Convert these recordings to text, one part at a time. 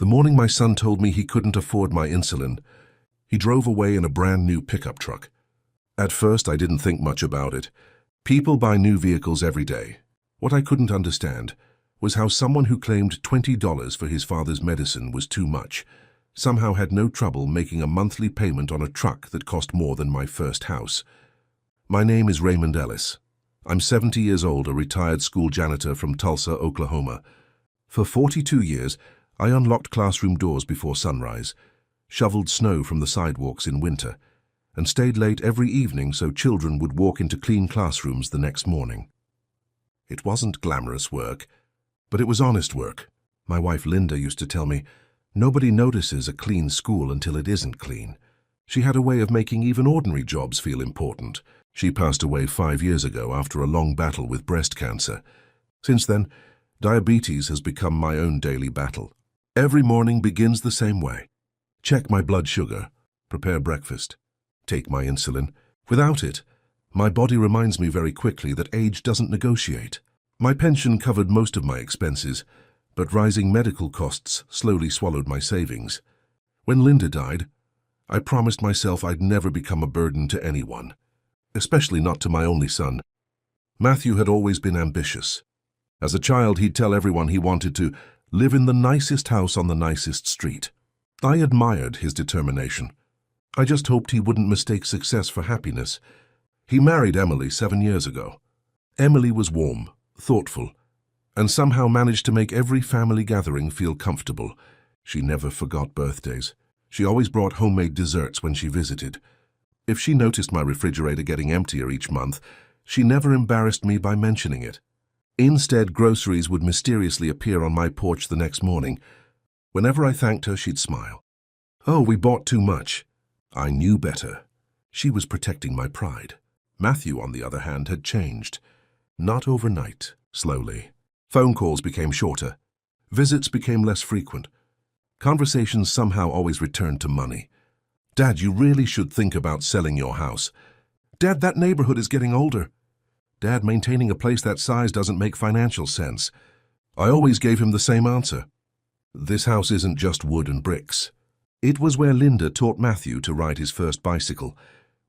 The morning my son told me he couldn't afford my insulin, he drove away in a brand new pickup truck. At first, I didn't think much about it. People buy new vehicles every day. What I couldn't understand was how someone who claimed $20 for his father's medicine was too much somehow had no trouble making a monthly payment on a truck that cost more than my first house. My name is Raymond Ellis. I'm 70 years old, a retired school janitor from Tulsa, Oklahoma. For 42 years, I unlocked classroom doors before sunrise, shoveled snow from the sidewalks in winter, and stayed late every evening so children would walk into clean classrooms the next morning. It wasn't glamorous work, but it was honest work. My wife Linda used to tell me, nobody notices a clean school until it isn't clean. She had a way of making even ordinary jobs feel important. She passed away 5 years ago after a long battle with breast cancer. Since then, diabetes has become my own daily battle. Every morning begins the same way. Check my blood sugar, prepare breakfast, take my insulin. Without it, my body reminds me very quickly that age doesn't negotiate. My pension covered most of my expenses, but rising medical costs slowly swallowed my savings. When Linda died, I promised myself I'd never become a burden to anyone, especially not to my only son. Matthew had always been ambitious. As a child, he'd tell everyone he wanted to live in the nicest house on the nicest street. I admired his determination. I just hoped he wouldn't mistake success for happiness. He married Emily 7 years ago. Emily was warm, thoughtful, and somehow managed to make every family gathering feel comfortable. She never forgot birthdays. She always brought homemade desserts when she visited. If she noticed my refrigerator getting emptier each month, she never embarrassed me by mentioning it. Instead, groceries would mysteriously appear on my porch the next morning. Whenever I thanked her, she'd smile. Oh, we bought too much. I knew better. She was protecting my pride. Matthew, on the other hand, had changed. Not overnight, slowly. Phone calls became shorter. Visits became less frequent. Conversations somehow always returned to money. Dad, you really should think about selling your house. Dad, that neighborhood is getting older. Dad, maintaining a place that size doesn't make financial sense. I always gave him the same answer. This house isn't just wood and bricks. It was where Linda taught Matthew to ride his first bicycle,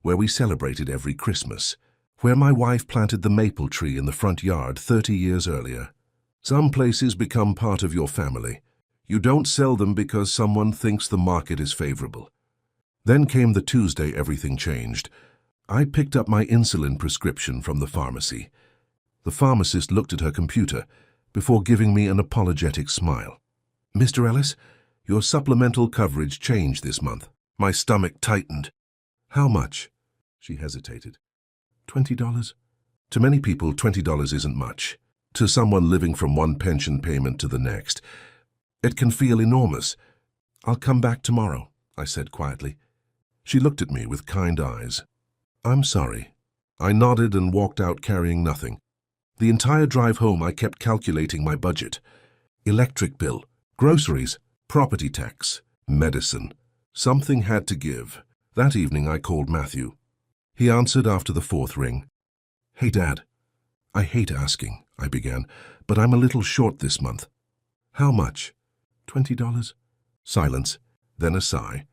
where we celebrated every Christmas, where my wife planted the maple tree in the front yard 30 years earlier. Some places become part of your family. You don't sell them because someone thinks the market is favorable. Then came the Tuesday everything changed. I picked up my insulin prescription from the pharmacy. The pharmacist looked at her computer before giving me an apologetic smile. Mr. Ellis, your supplemental coverage changed this month. My stomach tightened. How much? She hesitated. $20? To many people, $20 isn't much. To someone living from one pension payment to the next, it can feel enormous. I'll come back tomorrow, I said quietly. She looked at me with kind eyes. I'm sorry. I nodded and walked out carrying nothing. The entire drive home I kept calculating my budget. Electric bill, groceries, property tax, medicine. Something had to give. That evening I called Matthew. He answered after the fourth ring. Hey, Dad. I hate asking, I began, but I'm a little short this month. How much? $20? Silence, then a sigh.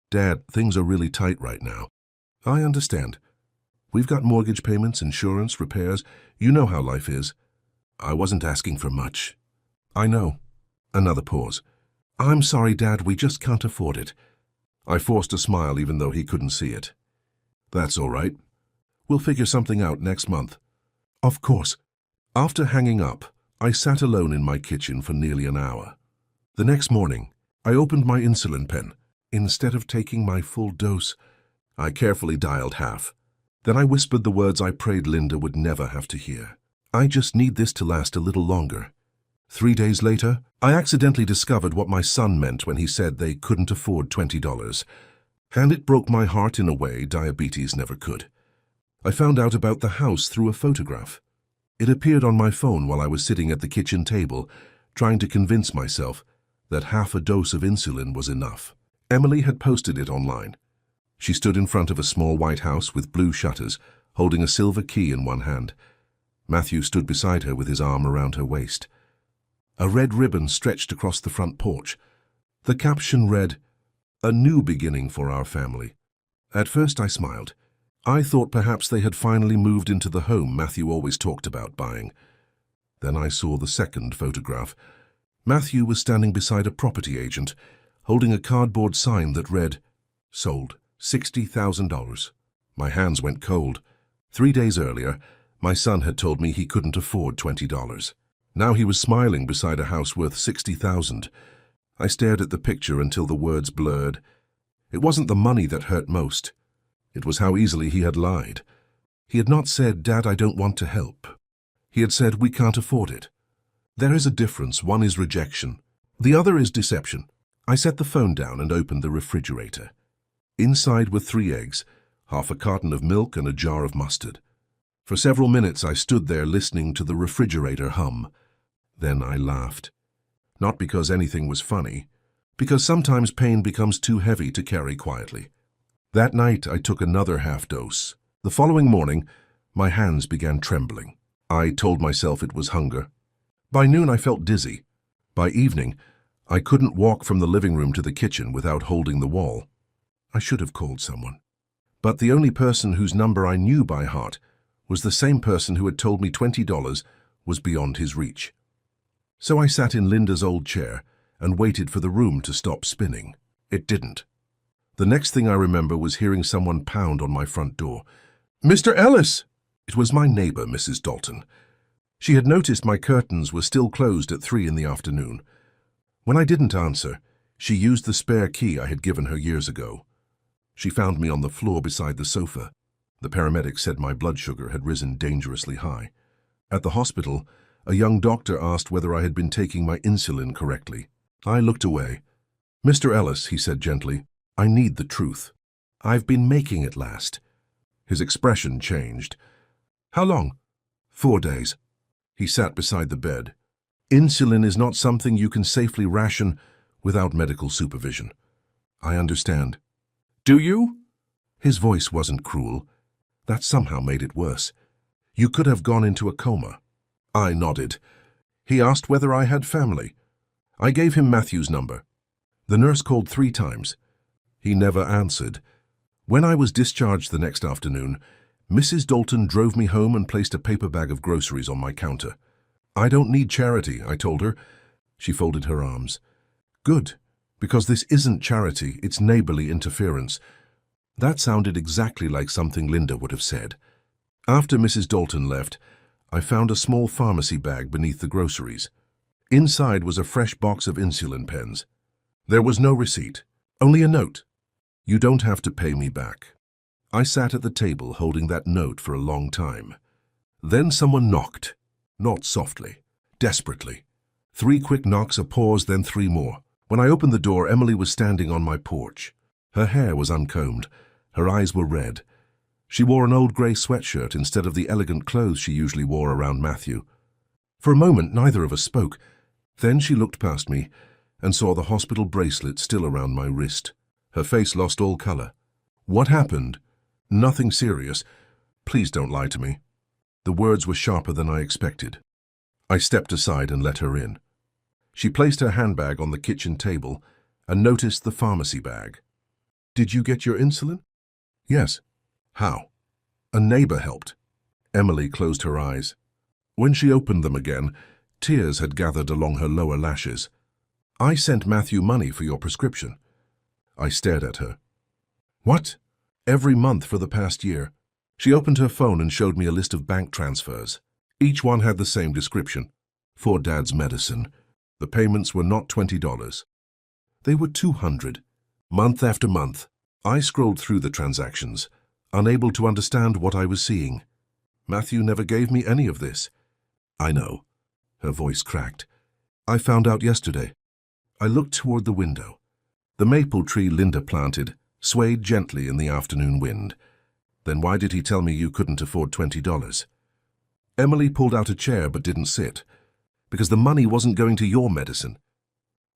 Dad, things are really tight right now. I understand. We've got mortgage payments, insurance, repairs. You know how life is. I wasn't asking for much. I know. Another pause. I'm sorry, Dad, we just can't afford it. I forced a smile even though he couldn't see it. That's all right. We'll figure something out next month. Of course. After hanging up, I sat alone in my kitchen for nearly an hour. The next morning, I opened my insulin pen. Instead of taking my full dose, I carefully dialed half. Then I whispered the words I prayed Linda would never have to hear. I just need this to last a little longer. 3 days later, I accidentally discovered what my son meant when he said they couldn't afford $20. And it broke my heart in a way diabetes never could. I found out about the house through a photograph. It appeared on my phone while I was sitting at the kitchen table, trying to convince myself that half a dose of insulin was enough. Emily had posted it online. She stood in front of a small white house with blue shutters, holding a silver key in one hand. Matthew stood beside her with his arm around her waist. A red ribbon stretched across the front porch, The caption read, "A new beginning for our family." At first I smiled. I thought perhaps they had finally moved into the home Matthew always talked about buying. Then I saw the second photograph. Matthew was standing beside a property agent, holding a cardboard sign that read, "Sold, $60,000. My hands went cold. 3 days earlier, my son had told me he couldn't afford $20. Now he was smiling beside a house worth $60,000. I stared at the picture until the words blurred. It wasn't the money that hurt most. It was how easily he had lied. He had not said, "Dad, I don't want to help." He had said, "We can't afford it." There is a difference. One is rejection. The other is deception. I set the phone down and opened the refrigerator. Inside were 3 eggs, half a carton of milk and a jar of mustard. For several minutes I stood there listening to the refrigerator hum. Then I laughed. Not because anything was funny, because sometimes pain becomes too heavy to carry quietly. That night I took another half dose. The following morning, my hands began trembling. I told myself it was hunger. By noon I felt dizzy. By evening, I couldn't walk from the living room to the kitchen without holding the wall. I should have called someone. But the only person whose number I knew by heart was the same person who had told me $20 was beyond his reach. So I sat in Linda's old chair and waited for the room to stop spinning. It didn't. The next thing I remember was hearing someone pound on my front door. "Mr. Ellis!" It was my neighbor, Mrs. Dalton. She had noticed my curtains were still closed at 3 in the afternoon. When I didn't answer, she used the spare key I had given her years ago. She found me on the floor beside the sofa. The paramedic said my blood sugar had risen dangerously high. At the hospital, a young doctor asked whether I had been taking my insulin correctly. I looked away. "Mr. Ellis," he said gently, "I need the truth. I've been making it last." His expression changed. "How long?" "4 days." He sat beside the bed. "Insulin is not something you can safely ration without medical supervision." "I understand." "Do you?" His voice wasn't cruel. That somehow made it worse. "You could have gone into a coma." I nodded. He asked whether I had family. I gave him Matthew's number. The nurse called 3 times. He never answered. When I was discharged the next afternoon, Mrs. Dalton drove me home and placed a paper bag of groceries on my counter. "I don't need charity," I told her. She folded her arms. "Good, because this isn't charity, it's neighborly interference." That sounded exactly like something Linda would have said. After Mrs. Dalton left, I found a small pharmacy bag beneath the groceries. Inside was a fresh box of insulin pens. There was no receipt, only a note. "You don't have to pay me back." I sat at the table holding that note for a long time. Then someone knocked, not softly, desperately. 3 quick knocks, a pause, then 3 more. When I opened the door, Emily was standing on my porch. Her hair was uncombed. Her eyes were red. She wore an old grey sweatshirt instead of the elegant clothes she usually wore around Matthew. For a moment, neither of us spoke. Then she looked past me and saw the hospital bracelet still around my wrist. Her face lost all color. "What happened?" "Nothing serious. Please don't lie to me." The words were sharper than I expected. I stepped aside and let her in. She placed her handbag on the kitchen table and noticed the pharmacy bag. "Did you get your insulin?" "Yes." "How?" "A neighbor helped." Emily closed her eyes. When she opened them again, tears had gathered along her lower lashes. "I sent Matthew money for your prescription." I stared at her. "What?" "Every month for the past year." She opened her phone and showed me a list of bank transfers. Each one had the same description. "For Dad's medicine." The payments were not $20. They were $200, month after month. I scrolled through the transactions, unable to understand what I was seeing. "Matthew never gave me any of this." "I know." Her voice cracked. "I found out yesterday." I looked toward the window. The maple tree Linda planted swayed gently in the afternoon wind. "Then why did he tell me you couldn't afford $20? Emily pulled out a chair but didn't sit. "Because the money wasn't going to your medicine."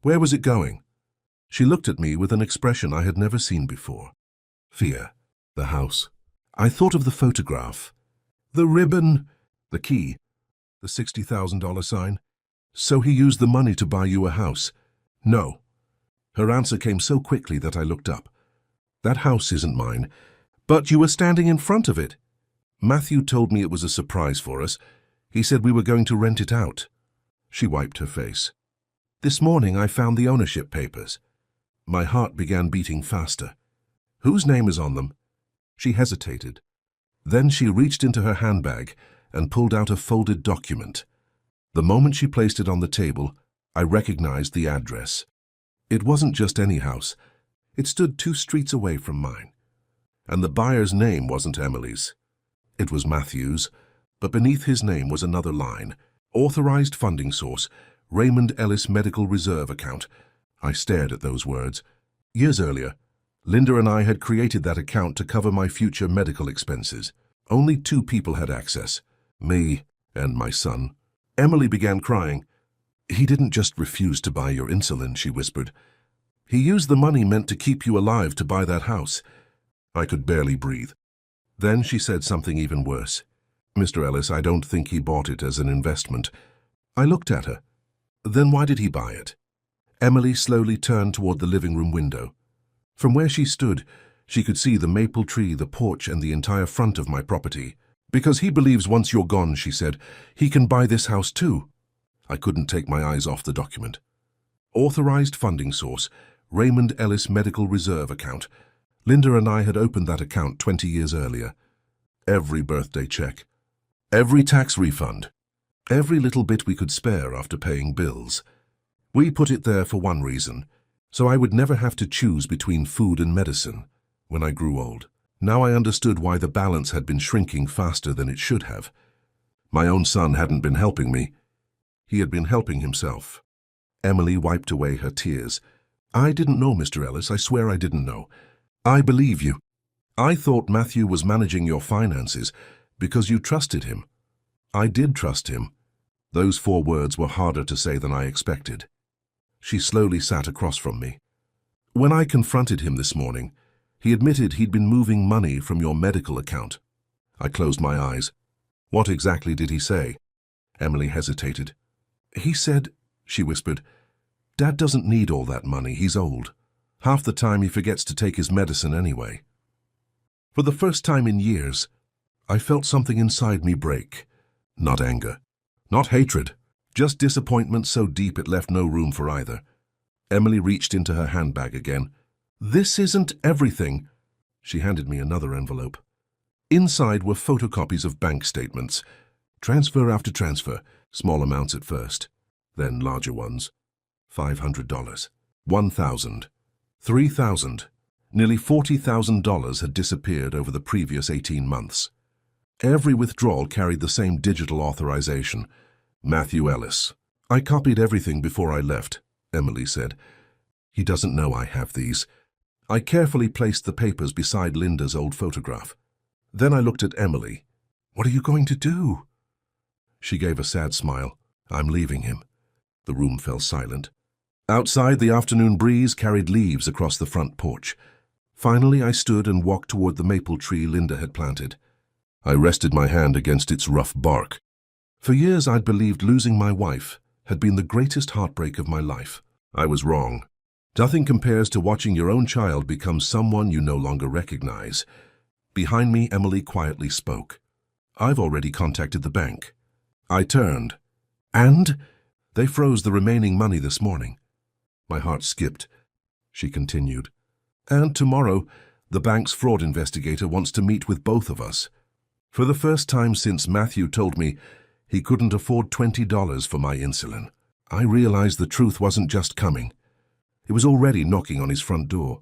"Where was it going?" She looked at me with an expression I had never seen before. Fear. The house. I thought of the photograph. The ribbon. The key. The $60,000 sign. "So he used the money to buy you a house?" "No." Her answer came so quickly that I looked up. That house isn't mine. But you were standing in front of it. Matthew told me it was a surprise for us. He said we were going to rent it out. She wiped her face. This morning I found the ownership papers. My heart began beating faster. Whose name is on them? She hesitated. Then she reached into her handbag and pulled out a folded document. The moment she placed it on the table, I recognized the address. It wasn't just any house. It stood 2 streets away from mine. And the buyer's name wasn't Emily's. It was Matthew's, but beneath his name was another line. Authorized funding source, Raymond Ellis Medical Reserve Account. I stared at those words. Years earlier, Linda and I had created that account to cover my future medical expenses. Only 2 people had access, me and my son. Emily began crying. He didn't just refuse to buy your insulin, she whispered. He used the money meant to keep you alive to buy that house. I could barely breathe. Then she said something even worse. Mr. Ellis, I don't think he bought it as an investment. I looked at her. Then why did he buy it? Emily slowly turned toward the living room window. From where she stood, she could see the maple tree, the porch, and the entire front of my property. Because he believes once you're gone, she said, he can buy this house too. I couldn't take my eyes off the document. Authorized funding source, Raymond Ellis Medical Reserve Account. Linda and I had opened that account 20 years earlier. Every birthday check, every tax refund, every little bit we could spare after paying bills. We put it there for one reason, so I would never have to choose between food and medicine when I grew old. Now I understood why the balance had been shrinking faster than it should have. My own son hadn't been helping me. He had been helping himself. Emily wiped away her tears. I didn't know, Mr. Ellis. I swear I didn't know. I believe you. I thought Matthew was managing your finances because you trusted him. I did trust him. Those 4 words were harder to say than I expected. She slowly sat across from me. When I confronted him this morning, he admitted he'd been moving money from your medical account. I closed my eyes. What exactly did he say? Emily hesitated. He said, she whispered, Dad doesn't need all that money. He's old. Half the time he forgets to take his medicine anyway. For the first time in years, I felt something inside me break. Not anger, not hatred, just disappointment so deep it left no room for either. Emily reached into her handbag again. This isn't everything. She handed me another envelope. Inside were photocopies of bank statements. Transfer after transfer, small amounts at first, then larger ones. $500, $1,000, $3,000. Nearly $40,000 had disappeared over the previous 18 months. Every withdrawal carried the same digital authorization. Matthew Ellis. I copied everything before I left, Emily said. He doesn't know I have these. I carefully placed the papers beside Linda's old photograph. Then I looked at Emily. What are you going to do? She gave a sad smile. I'm leaving him. The room fell silent. Outside, the afternoon breeze carried leaves across the front porch. Finally, I stood and walked toward the maple tree Linda had planted. I rested my hand against its rough bark. For years, I'd believed losing my wife had been the greatest heartbreak of my life. I was wrong. Nothing compares to watching your own child become someone you no longer recognize. Behind me, Emily quietly spoke. I've already contacted the bank. I turned. And? They froze the remaining money this morning. My heart skipped. She continued. And tomorrow, the bank's fraud investigator wants to meet with both of us. For the first time since Matthew told me he couldn't afford $20 for my insulin, I realized the truth wasn't just coming. It was already knocking on his front door.